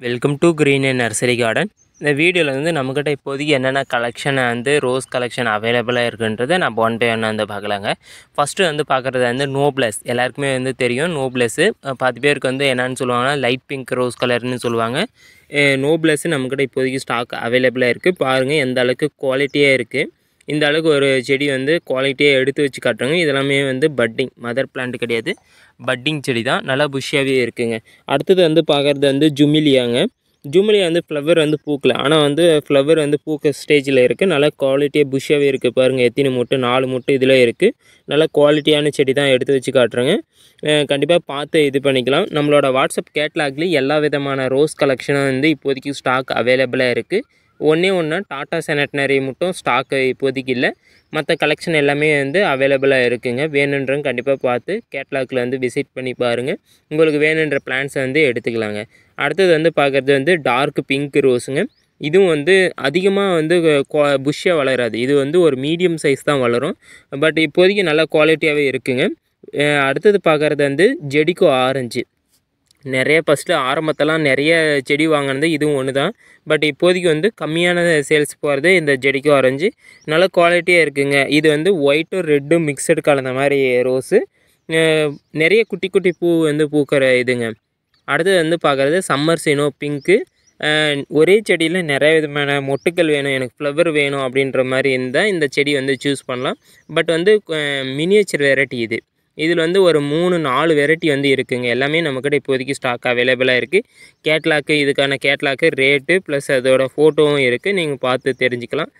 Welcome to green and nursery garden. இந்த வீடியோவில் வந்து நம்மக்கிட்ட இப்போதைக்கு என்னென்ன கலெக்ஷனை வந்து ரோஸ் கலெக்ஷன் அவைலபிளாக இருக்குன்றதை நம்ம ஒன் பை ஒன் வந்து பார்க்கலாங்க. ஃபஸ்ட்டு வந்து பார்க்குறது வந்து நோப்ளஸ். எல்லாருக்குமே வந்து தெரியும் நோப்ளஸ்ஸு. 10 பேருக்கு வந்து என்னென்னு சொல்லுவாங்கன்னா லைட் பிங்க் ரோஸ் கலர்னு சொல்லுவாங்க. நோப்ளஸ்ஸு நம்மக்கிட்ட இப்போதைக்கு ஸ்டாக் அவைலபிளாக இருக்குது. பாருங்கள் எந்த அளவுக்கு குவாலிட்டியாக இருக்குது. இந்த அளவுக்கு ஒரு செடி வந்து குவாலிட்டியாக எடுத்து வச்சு காட்டுறாங்க. இதெல்லாமே வந்து பட்டிங், மதர் பிளான்ட் கிடையாது, பட்டிங் செடி தான். நல்லா புஷ்ஷாகவே இருக்குங்க. அடுத்தது வந்து பார்க்குறது வந்து ஜுமிலியாங்க. ஜுமிலியா வந்து ஃப்ளவர் வந்து பூக்கல, ஆனால் வந்து ஃப்ளவர் வந்து பூக்க ஸ்டேஜில் இருக்குது. நல்லா குவாலிட்டியாக புஷ்ஷாகவே இருக்குது. பாருங்கள் எத்தனை மொட்டு, 4 மொட்டு இதில் இருக்குது. நல்லா குவாலிட்டியான செடி தான் எடுத்து வச்சு காட்டுறேங்க. கண்டிப்பாக பார்த்து இது பண்ணிக்கலாம். நம்மளோட வாட்ஸ்அப் கேட்லாக்லேயும் எல்லா விதமான ரோஸ் கலெக்ஷனும் வந்து இப்போதைக்கு ஸ்டாக் அவைலபிளாக இருக்குது. ஒன்று டாட்டா செனட்னரி மட்டும் ஸ்டாக்கு இப்போதைக்கு இல்லை. மற்ற கலெக்ஷன் எல்லாமே வந்து அவைலபிளாக இருக்குங்க. வேணுன்றவங்க கண்டிப்பாக பார்த்து கேட்லாகில் வந்து விசிட் பண்ணி பாருங்கள். உங்களுக்கு வேணுன்ற பிளான்ஸை வந்து எடுத்துக்கலாங்க. அடுத்தது வந்து பார்க்குறது வந்து டார்க் பிங்க் ரோஸுங்க. இதுவும் வந்து அதிகமாக வந்து புஷ்ஷாக வளராது. இது வந்து ஒரு மீடியம் சைஸ் தான் வளரும். பட் இப்போதைக்கு நல்ல குவாலிட்டியாகவே இருக்குங்க. அடுத்தது பார்க்குறது வந்து ஜெடிகோ ஆரஞ்சு. நிறைய ஃபஸ்ட்டு ஆரம்பத்தெல்லாம் நிறைய செடி வாங்கினது இதுவும் ஒன்று தான். பட் இப்போதைக்கு வந்து கம்மியான சேல்ஸ் போகிறது இந்த ஜெடிகோ ஆரஞ்சு. நல்ல குவாலிட்டியாக இருக்குங்க. இது வந்து ஒயிட்டும் ரெட்டும் மிக்சடு கலந்த மாதிரி ரோஸு. நிறைய குட்டி குட்டி பூ வந்து பூக்கிற இதுங்க. அடுத்தது வந்து பார்க்குறது சம்மர் சீனோ பிங்க்கு. ஒரே செடியில் நிறைய விதமான மொட்டுக்கள் வேணும், எனக்கு ஃப்ளவர் வேணும் அப்படின்ற மாதிரி இருந்தால் இந்த செடி வந்து சூஸ் பண்ணலாம். பட் வந்து மினியேச்சர் வெரைட்டி இது. இதில் வந்து ஒரு 3-4 வெரைட்டி வந்து இருக்குதுங்க. எல்லாமே நம்மக்கிட்ட இப்போதைக்கு ஸ்டாக் அவைலபிளாக இருக்குது. கேட்லாக்கு, இதுக்கான கேட்லாக்கு ரேட்டு ப்ளஸ் அதோட ஃபோட்டோவும் இருக்குது, நீங்கள் பார்த்து தெரிஞ்சுக்கலாம்.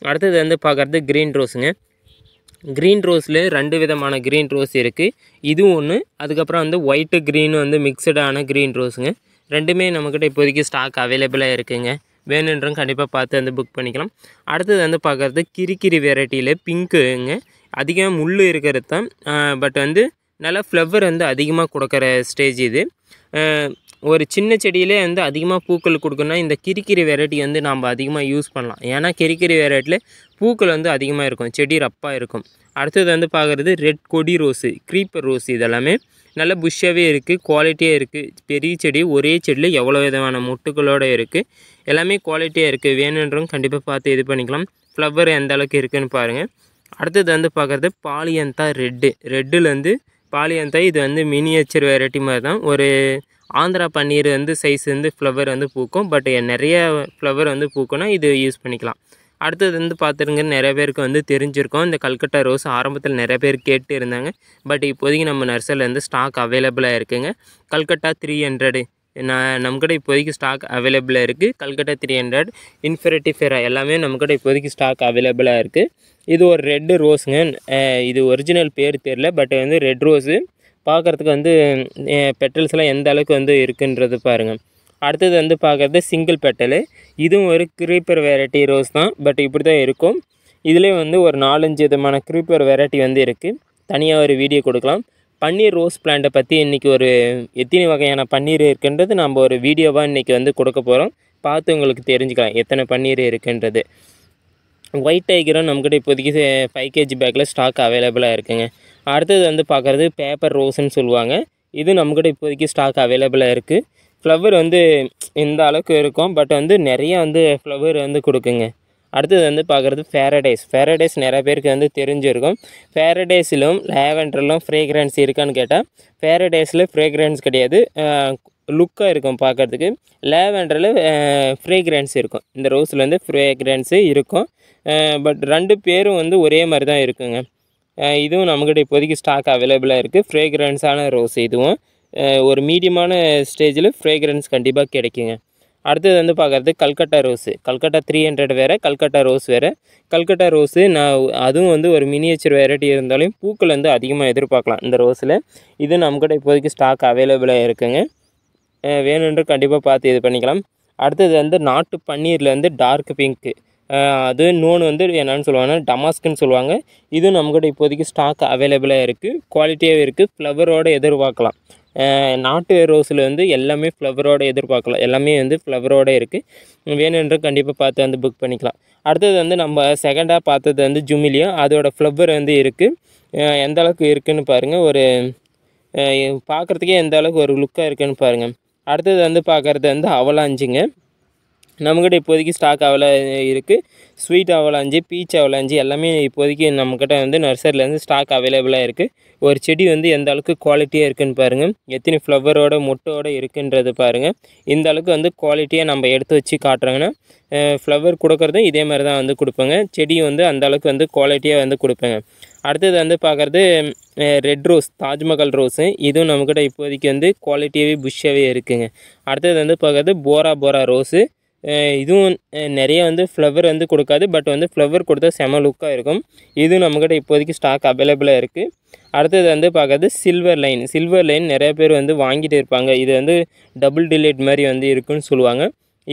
அடுத்தது வந்து பார்க்குறது க்ரீன் ரோஸுங்க. க்ரீன் ரோஸில் 2 விதமான க்ரீன் ரோஸ் இருக்குது. இதுவும் ஒன்று, அதுக்கப்புறம் வந்து ஒயிட்டு க்ரீனு வந்து மிக்சடான க்ரீன் ரோஸுங்க. ரெண்டுமே நம்மக்கிட்ட இப்போதைக்கு ஸ்டாக் அவைலபிளாக இருக்குதுங்க. வேணுன்றவங்க கண்டிப்பாக பார்த்து வந்து புக் பண்ணிக்கலாம். அடுத்தது வந்து பார்க்குறது கிரிக்கிரி வெரைட்டியில் பிங்க்குங்க. அதிகமாக முள் இருக்கிறது தான். பட் வந்து நல்லா ஃப்ளவர் வந்து அதிகமாக கொடுக்குற ஸ்டேஜ் இது. ஒரு சின்ன செடியிலே வந்து அதிகமாக பூக்கள் கொடுக்கணுன்னா இந்த கிரிக்கிரி வெரைட்டி வந்து நம்ம அதிகமாக யூஸ் பண்ணலாம். ஏன்னா கிரிக்கிரி வெரைட்டியில் பூக்கள் வந்து அதிகமாக இருக்கும், செடி ரப்பாக இருக்கும். அடுத்தது வந்து பார்க்குறது ரெட் கொடி ரோஸு, க்ரீப்பர் ரோஸ். இதெல்லாமே நல்ல புஷ்ஷாகவே இருக்குது, குவாலிட்டியாக இருக்குது. பெரிய செடி, ஒரே செடியில் எவ்வளோ விதமான மொட்டுகளோடு இருக்குது. எல்லாமே குவாலிட்டியாக இருக்குது. வேணுன்றவங்க கண்டிப்பாக பார்த்து இது பண்ணிக்கலாம். ஃப்ளவர் எந்த அளவுக்கு இருக்குதுன்னு பாருங்கள். அடுத்தது வந்து பார்க்குறது பாலியந்தா ரெட்டில் வந்து பாலியந்தா. இது வந்து மினியேச்சர் வெரைட்டி மாதிரி தான். ஒரு ஆந்திரா பன்னீர் வந்து சைஸ் வந்து ஃப்ளவர் வந்து பூக்கும். பட் நிறைய ஃப்ளவர் வந்து பூக்கும்னா இது யூஸ் பண்ணிக்கலாம். அடுத்தது வந்து பார்த்துருங்க, நிறைய பேருக்கு வந்து தெரிஞ்சிருக்கோம். இந்த கல்கட்டா ரோஸ் ஆரம்பத்தில் நிறைய பேர் கேட்டு இருந்தாங்க. பட் இப்போதைக்கு நம்ம நர்சரியில் வந்து ஸ்டாக் அவைலபிளாக இருக்குதுங்க. கல்கட்டா 300 நம்மக்கிட்ட இப்போதைக்கு ஸ்டாக் அவைலபிளாக இருக்குது. கல்கட்டா 300, இன்ஃபினிட்டி ஃபெரா எல்லாமே நம்மக்கிட்ட இப்போதைக்கு ஸ்டாக் அவைலபிளாக இருக்குது. இது ஒரு ரெட்டு ரோஸுங்க. இது ஒரிஜினல் பேர் தெரில, பட் வந்து ரெட் ரோஸு பார்க்குறதுக்கு வந்து பெட்டல்ஸ்லாம் எந்த அளவுக்கு வந்து இருக்குன்றது பாருங்கள். அடுத்தது வந்து பார்க்குறது சிங்கிள் பெட்டலு. இதுவும் ஒரு க்ரீப்பர் வெரைட்டி ரோஸ் தான். பட் இப்படி தான் இருக்கும். இதிலே வந்து ஒரு 4-5 விதமான க்ரீப்பர் வெரைட்டி வந்து இருக்குது. தனியாக ஒரு வீடியோ கொடுக்கலாம். பன்னீர் ரோஸ் பிளான்ட்டை பற்றி இன்றைக்கி ஒரு எத்தனை வகையான பன்னீர் இருக்குன்றது நம்ம ஒரு வீடியோவாக இன்றைக்கி வந்து கொடுக்க போகிறோம். பார்த்து உங்களுக்கு தெரிஞ்சுக்கலாம் எத்தனை பன்னீர் இருக்குன்றது. ஒயிட் டைகரும் நம்மக்கிட்ட இப்போதைக்கு 5 kg பேக்கில் ஸ்டாக் அவைலபிளாக இருக்குதுங்க. அடுத்தது வந்து பார்க்குறது பேப்பர் ரோஸ்ன்னு சொல்லுவாங்க. இது நம்மக்கிட்ட இப்போதைக்கு ஸ்டாக் அவைலபிளாக இருக்குது. ஃப்ளவர் வந்து இந்த அளவுக்கு இருக்கும், பட் வந்து நிறையா வந்து ஃப்ளவர் வந்து கொடுக்குங்க. அடுத்தது வந்து பார்க்குறது ஃபேரடைஸ் நிறைய பேருக்கு வந்து தெரிஞ்சிருக்கும். ஃபேரடைஸிலும் லேவெண்டரிலும் ஃப்ரேக்ரன்ஸ் இருக்கான்னு கேட்டால் ஃபேரடைஸில் ஃப்ரேக்ரன்ஸ் கிடையாது, லுக்காக இருக்கும் பார்க்குறதுக்கு. லேவெண்டரில் ஃப்ரேக்ரன்ஸ் இருக்கும். இந்த ரோஸில் வந்து ஃப்ரேக்ரன்ஸு இருக்கும். பட் 2 பேரும் வந்து ஒரே மாதிரி தான் இருக்குங்க. இதுவும் நம்மக்கிட்ட இப்போதைக்கு ஸ்டாக் அவைலபிளாக இருக்குது. ஃப்ரேக்ரன்ஸான ரோஸ். இதுவும் ஒரு மீடியமான ஸ்டேஜில் ஃப்ரேக்ரன்ஸ் கண்டிப்பாக கிடைக்குங்க. அடுத்தது வந்து பார்க்குறது கல்கட்டா ரோஸு. கல்கட்டா 300 வேறு, கல்கட்டா ரோஸ் வேறு. கல்கட்டா ரோஸு அதுவும் வந்து ஒரு மினியேச்சர் வெரைட்டி இருந்தாலும் பூக்கள் வந்து அதிகமாக எதிர்பார்க்கலாம் இந்த ரோஸில். இது நம்மக்கிட்ட இப்போதைக்கு ஸ்டாக் அவைலபிளாக இருக்குங்க. வேணுன்ற கண்டிப்பாக பார்த்து இது பண்ணிக்கலாம். அடுத்தது வந்து நாட்டு பன்னீரில் வந்து டார்க் பிங்க்கு. அது இன்னொன்று வந்து என்னென்னு சொல்லுவாங்கன்னா டமாஸ்க்குன்னு சொல்லுவாங்க. இதுவும் நம்மக்கிட்ட இப்போதைக்கு ஸ்டாக் அவைலபிளாக இருக்குது. குவாலிட்டியாகவே இருக்குது. ஃப்ளவரோடு எதிர்பார்க்கலாம். நாட்டு ரோஸில் வந்து எல்லாமே ஃப்ளவரோடு எதிர்பார்க்கலாம். எல்லாமே வந்து ஃப்ளவரோடு இருக்குது. வேணுன்ற கண்டிப்பாக பார்த்து வந்து புக் பண்ணிக்கலாம். அடுத்தது வந்து நம்ம செகண்டாக பார்த்தது வந்து ஜுமிலியா. அதோடய ஃப்ளவர் வந்து இருக்குது. எந்த அளவுக்கு இருக்குதுன்னு பாருங்கள். ஒரு பார்க்குறதுக்கே எந்த அளவுக்கு ஒரு லுக்காக இருக்குதுன்னு பாருங்கள். அடுத்தது வந்து பார்க்குறது வந்து அவலாஞ்சிங்க. நம்மக்கிட்ட இப்போதைக்கு ஸ்டாக் இருக்குது. ஸ்வீட் அவலாஞ்சி, பீச் அவலாஞ்சி எல்லாமே இப்போதைக்கு நம்மக்கிட்ட வந்து நர்சரிலேருந்து ஸ்டாக் அவைலபிளாக இருக்குது. ஒரு செடி வந்து எந்த அளவுக்கு குவாலிட்டியாக இருக்குதுன்னு பாருங்கள். எத்தனை ஃப்ளவரோட மொட்டோடு இருக்குன்றது பாருங்கள். இந்த அளவுக்கு வந்து குவாலிட்டியாக நம்ம எடுத்து வச்சு காட்டுறாங்கன்னா ஃப்ளவர் கொடுக்குறதும் இதே மாதிரி தான் வந்து கொடுப்பேங்க. செடியும் வந்து அந்த அளவுக்கு வந்து குவாலிட்டியாக வந்து கொடுப்பேங்க. அடுத்தது வந்து பார்க்குறது ரெட் ரோஸ், தாஜ்மஹால் ரோஸு. இதுவும் நம்மக்கிட்ட இப்போதைக்கு வந்து குவாலிட்டியாகவே புஷ்ஷாகவே இருக்குதுங்க. அடுத்தது வந்து பார்க்குறது போரா ரோஸு. இதுவும் நிறைய வந்து ஃப்ளவர் வந்து கொடுக்காது, பட் வந்து ஃப்ளவர் கொடுத்தா செம லுக்காக இருக்கும். இதுவும் நம்மக்கிட்ட இப்போதைக்கு ஸ்டாக் அவைலபிளாக இருக்குது. அடுத்தது வந்து பார்க்குறது சில்வர் லைன் நிறைய பேர் வந்து வாங்கிட்டு இருப்பாங்க. இது வந்து டபுள் டிலேட் மாதிரி வந்து இருக்குன்னு சொல்லுவாங்க.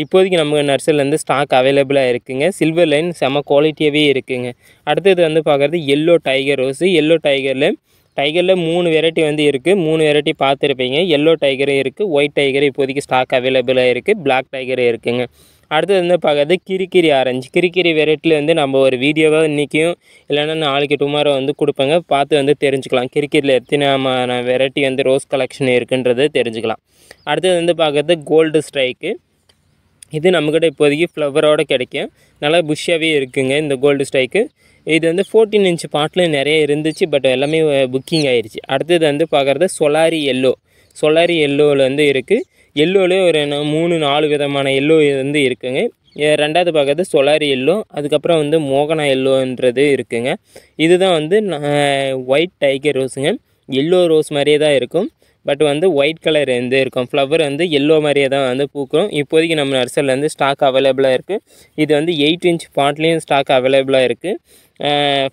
இப்போதைக்கு நம்ம நர்சரிலேருந்து ஸ்டாக் அவைலபிளாக இருக்குதுங்க. சில்வர் லைன் செம குவாலிட்டியாகவே இருக்குதுங்க. அடுத்தது வந்து பார்க்குறது எல்லோ டைகர் ரோஸு. எல்லோ டைகரில் 3 வெரைட்டி வந்து இருக்குது. 3 வெரைட்டி பார்த்துருப்பீங்க. எல்லோ டைகரும் இருக்குது, ஒயிட் டைகர் இப்போதைக்கு ஸ்டாக் அவைலபிளாக இருக்குது, பிளாக் டைகரும் இருக்குதுங்க. அடுத்தது வந்து பார்க்குறது கிரிக்கிரி ஆரஞ்சு. கிரிக்கிரி வெரைட்டியில் வந்து நம்ம ஒரு வீடியோவாக இன்றைக்கும் இல்லைன்னா நாளைக்கு டுமாரோ வந்து கொடுப்பேங்க. பார்த்து வந்து தெரிஞ்சுக்கலாம் கிரிக்கிரியில் எத்தனை வெரைட்டி வந்து ரோஸ் கலெக்ஷன் இருக்குன்றது தெரிஞ்சுக்கலாம். அடுத்தது வந்து பார்க்குறது கோல்டு ஸ்ட்ரைக்கு. இது நம்மக்கிட்ட இப்போதைக்கு ஃப்ளவரோடு கிடைக்கும். நல்லா புஷ்ஷாகவே இருக்குதுங்க இந்த கோல்டு ஸ்ட்ரைக்கு. இது வந்து 14 இன்ச் பாட்டில் நிறைய இருந்துச்சு, பட் எல்லாமே புக்கிங் ஆயிடுச்சு. அடுத்தது வந்து பார்க்குறது சொலாரி எல்லோவில் வந்து இருக்குது. எல்லோவிலே ஒரு 3-4 விதமான எல்லோ வந்து இருக்குதுங்க. ரெண்டாவது பார்க்குறது சொலாரி எல்லோ, அதுக்கப்புறம் வந்து மோகனா எல்லோன்றது இருக்குதுங்க. இதுதான் வந்து ஒயிட் டைகர் ரோஸுங்க. எல்லோ ரோஸ் மாதிரியே தான் இருக்கும், பட் வந்து ஒயிட் கலர் வந்து இருக்கும். ஃப்ளவர் வந்து எல்லோ மாதிரியே தான் வந்து பூக்கும். இப்போதைக்கு நம்ம நர்சரிலேருந்து ஸ்டாக் அவைலபிளாக இருக்குது. இது வந்து 8 இன்ச் பாட்லேயும் ஸ்டாக் அவைலபிளாக இருக்குது.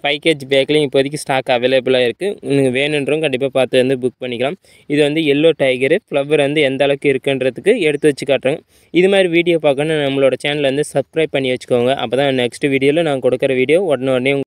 5 kg பேக்லேயும் இப்போதைக்கு ஸ்டாக் அவைலபிளாக இருக்குது. நீங்கள் வேணுன்றவங்க கண்டிப்பாக பார்த்து வந்து புக் பண்ணிக்கலாம். இது வந்து எல்லோ டைகரு. ஃப்ளவர் வந்து எந்த அளவுக்கு இருக்குன்றதுக்கு எடுத்து வச்சு காட்டுறேங்க. இது மாதிரி வீடியோ பார்க்கணும் நம்மளோட சேனலை வந்து சப்ஸ்கிரைப் பண்ணி வச்சுக்கோங்க. அப்போ தான் நெக்ஸ்ட் வீடியோவில் நான் கொடுக்குற வீடியோ உடனே